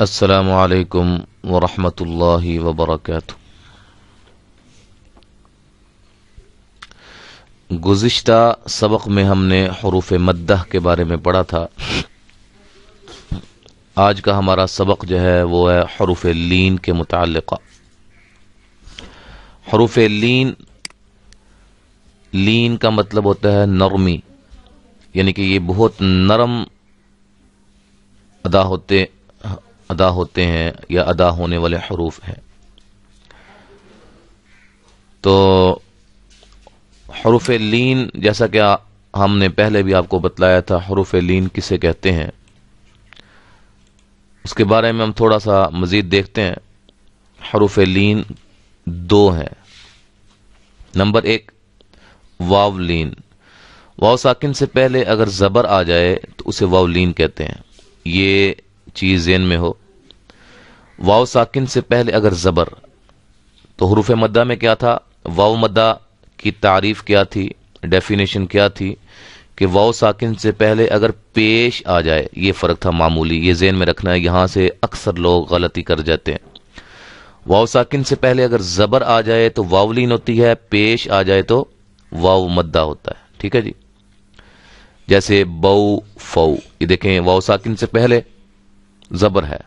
السلام علیکم ورحمۃ اللہ وبرکاتہ۔ گزشتہ سبق میں ہم نے حروف مدہ کے بارے میں پڑھا تھا۔ آج کا ہمارا سبق جو ہے وہ ہے حروف لین کے متعلقہ۔ حروف لین کا مطلب ہوتا ہے نرمی، یعنی کہ یہ بہت نرم ادا ہوتے ہیں یا ادا ہونے والے حروف ہیں۔ تو حروف لین، جیسا کہ ہم نے پہلے بھی آپ کو بتلایا تھا حروف لین کسے کہتے ہیں، اس کے بارے میں ہم تھوڑا سا مزید دیکھتے ہیں۔ حروف لین دو ہیں۔ نمبر ایک، واو لین۔ واو ساکن سے پہلے اگر زبر آ جائے تو اسے واو لین کہتے ہیں۔ یہ چیز ذہن میں ہو، واو ساکن سے پہلے اگر زبر، تو حروف مدہ میں کیا تھا؟ واو مدہ کی تعریف کیا تھی، ڈیفینیشن کیا تھی کہ واو ساکن سے پہلے اگر پیش آ جائے، یہ فرق تھا معمولی، یہ ذہن میں رکھنا ہے، یہاں سے اکثر لوگ غلطی کر جاتے ہیں۔ واو ساکن سے پہلے اگر زبر آ جائے تو واو لین ہوتی ہے، پیش آ جائے تو واو مدہ ہوتا ہے۔ ٹھیک ہے جی، جیسے بو فو، یہ دیکھیں واو ساکن سے پہلے زبر ہے۔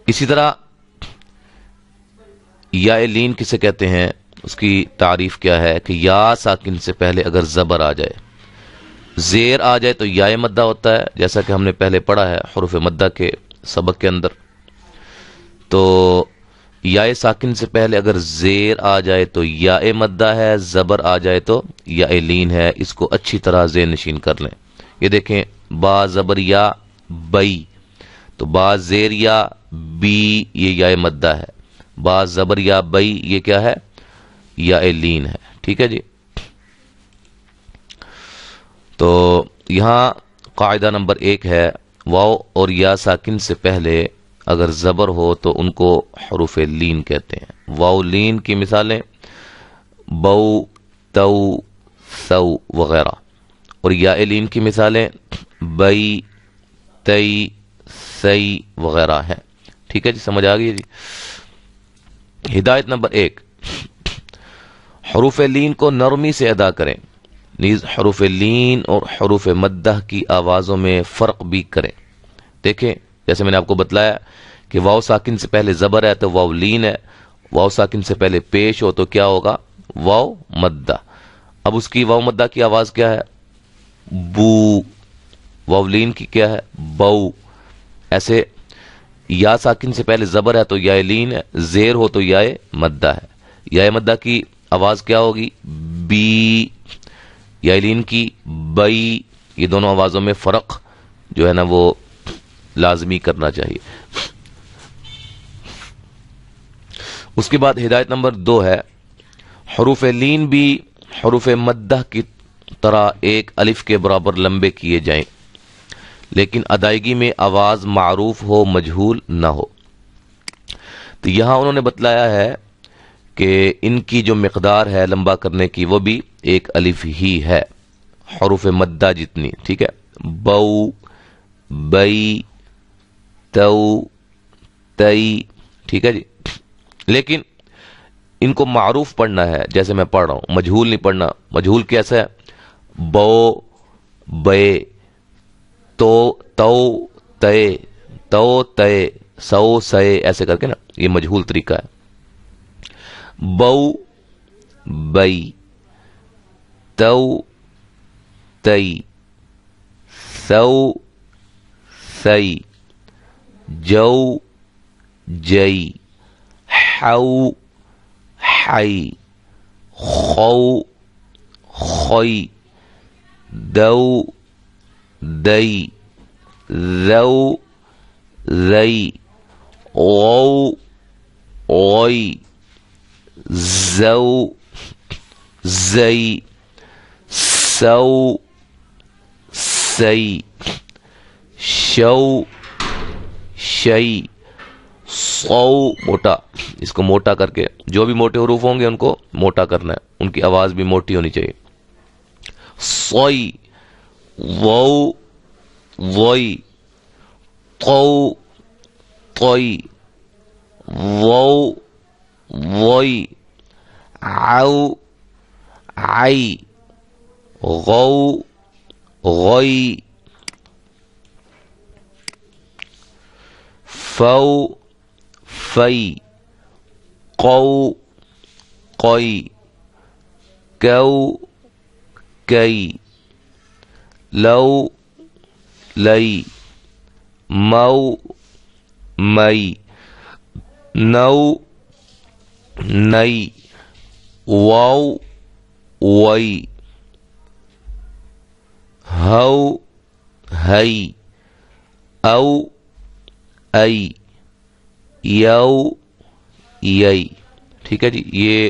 اسی طرح یا لین کسے کہتے ہیں، اس کی تعریف کیا ہے کہ یا ساکن سے پہلے اگر زبر آ جائے، زیر آ جائے تو یا مدہ ہوتا ہے، جیسا کہ ہم نے پہلے پڑھا ہے حروف مدہ کے سبق کے اندر۔ تو یا ساکن سے پہلے اگر زیر آ جائے تو یا مدہ ہے، زبر آ جائے تو یا لین ہے۔ اس کو اچھی طرح ذہن نشین کر لیں۔ یہ دیکھیں با زبر یا بئی، تو با زیر یا بی، یہ یا مدہ ہے۔ با زبر یا بئی، یہ کیا ہے؟ یا لین ہے۔ ٹھیک ہے جی، تو یہاں قاعدہ نمبر ایک ہے، واو اور یا ساکن سے پہلے اگر زبر ہو تو ان کو حروف لین کہتے ہیں۔ واو لین کی مثالیں بو، تو، سو وغیرہ، اور یا لین کی مثالیں بئی، تئی، سی وغیرہ ہیں۔ ٹھیک ہے جی، سمجھ آ گئی جی۔ ہدایت نمبر ایک، حروف لین کو نرمی سے ادا کریں، نیز حروف لین اور حروف مدہ کی آوازوں میں فرق بھی کریں۔ دیکھیں جیسے میں نے آپ کو بتلایا کہ واو ساکن سے پہلے زبر ہے تو واو لین ہے، واو ساکن سے پہلے پیش ہو تو کیا ہوگا؟ واو مدہ۔ اب اس کی واو مدہ کی آواز کیا ہے؟ بو۔ واو لین کی کیا ہے؟ بو۔ ایسے یا ساکن سے پہلے زبر ہے تو یا لین ہے، زیر ہو تو یا مدہ ہے۔ یا مدہ کی آواز کیا ہوگی؟ بی۔ یا لین کی بئی۔ یہ دونوں آوازوں میں فرق جو ہے نا وہ لازمی کرنا چاہیے۔ اس کے بعد ہدایت نمبر 2 ہے، حروف لین بھی حروف مدہ کی طرح ایک الف کے برابر لمبے کیے جائیں، لیکن ادائیگی میں آواز معروف ہو، مجہول نہ ہو۔ تو یہاں انہوں نے بتلایا ہے کہ ان کی جو مقدار ہے لمبا کرنے کی وہ بھی ایک الف ہی ہے، حروف مدہ جتنی۔ ٹھیک ہے، بو، بئی، تو، تئی۔ ٹھیک ہے جی، لیکن ان کو معروف پڑھنا ہے، جیسے میں پڑھ رہا ہوں، مجہول نہیں پڑھنا۔ مجہول کیسا ہے؟ بو، بے، تو، تے، تو، تے، سو، سے، ایسے کر کے نا، یہ مجہول طریقہ ہے۔ بو، بئی، تو، تئی، سو، سی، جو، جئی، حو، حی، خو، خوی، دو، دئی، ذو، ذی، غو، غوی، زو، زئی، سو، سی، شو، شئی، صو، موٹا، اس کو موٹا کر کے جو بھی موٹے حروف ہوں گے ان کو موٹا کرنا ہے، ان کی آواز بھی موٹی ہونی چاہیے۔ صوئی، وو، ووئی، قو، طوي ضو ضي عو عي غو غي فو في قو قي كو كي لو لي مو مي نو ني واو وي ہو ہئی او ای یو یئی. ٹھیک ہے جی، یہ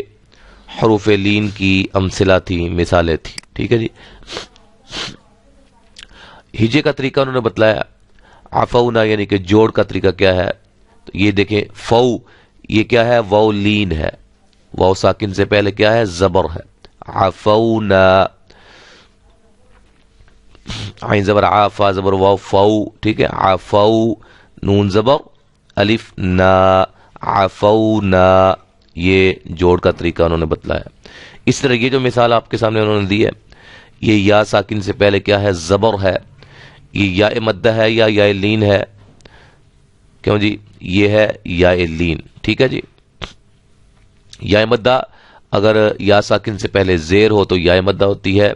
حروف لین کی امثلہ تھی، مثالیں تھی. ٹھیک ہے جی. ہجے کا طریقہ انہوں نے بتلایا. عفونا یعنی کہ جوڑ کا طریقہ کیا ہے، تو یہ دیکھیں فو یہ کیا ہے، واو لین ہے، واو ساکن سے پہلے کیا ہے، زبر ہے. عفونا عین زبر عافا زبر واو فو. ٹھیک ہے، عفو نون زبر الف نا عفونا، یہ جوڑ کا طریقہ انہوں نے بتلایا. اس طرح یہ جو مثال آپ کے سامنے انہوں نے دی ہے، یہ یا ساکن سے پہلے کیا ہے، زبر ہے. یہ یا مدہ ہے یا یا لین ہے، کیوں جی، یہ ہے یا لین. ٹھیک ہے جی. یا مدہ اگر یا ساکن سے پہلے زیر ہو تو یا مدہ ہوتی ہے،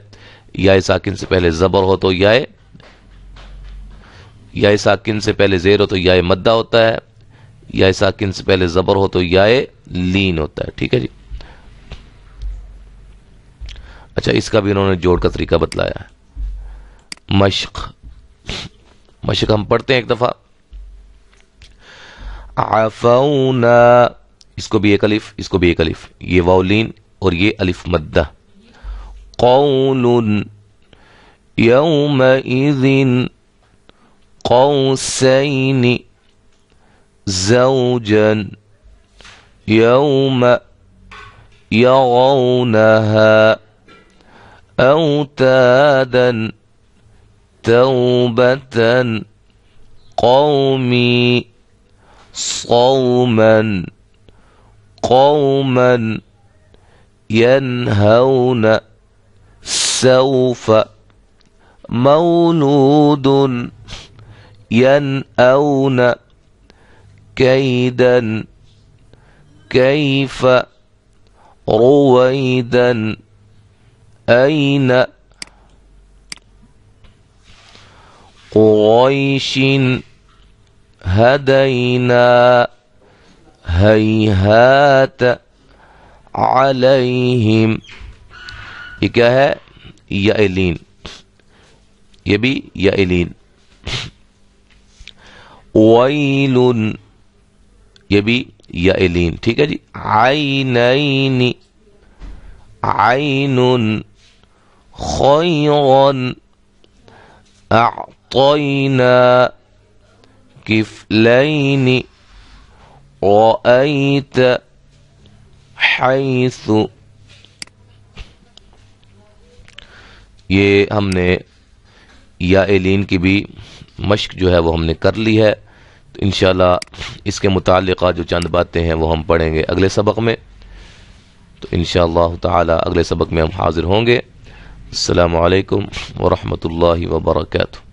یا ساکن سے پہلے زبر ہو تو یا ساکن سے پہلے زیر ہو تو یا مدہ ہوتا ہے، یا ساکن سے پہلے زبر ہو تو یا لین ہوتا ہے. ٹھیک ہے جی. اچھا، اس کا بھی انہوں نے جوڑ کا طریقہ بتلایا ہے. مشق مشق ہم پڑھتے ہیں ایک دفعہ. عفونا، اس کو بھی ایک الف، اس کو بھی ایک الف، یہ واو لین اور یہ الف مدہ. قول يومئذ قوسين زوجا يوم يرونها أوتادا توبة قومي صوما قوما ينهون سوف مولود ينأون كيدا كيف رويدا أين قريش هدينا هيهات عليهم. یہ کیا ہے، یا لین، یہ بھی یا لین. ویل یہ بھی یا لین. ٹھیک ہے جی. عینین عین خیرا اعطینا کفلین رأیت حیث. یہ ہم نے یا لین کی بھی مشق جو ہے وہ ہم نے کر لی ہے. تو انشاءاللہ اس کے متعلقہ جو چند باتیں ہیں وہ ہم پڑھیں گے اگلے سبق میں. تو انشاءاللہ تعالی اگلے سبق میں ہم حاضر ہوں گے. السلام علیکم ورحمۃ اللہ وبرکاتہ.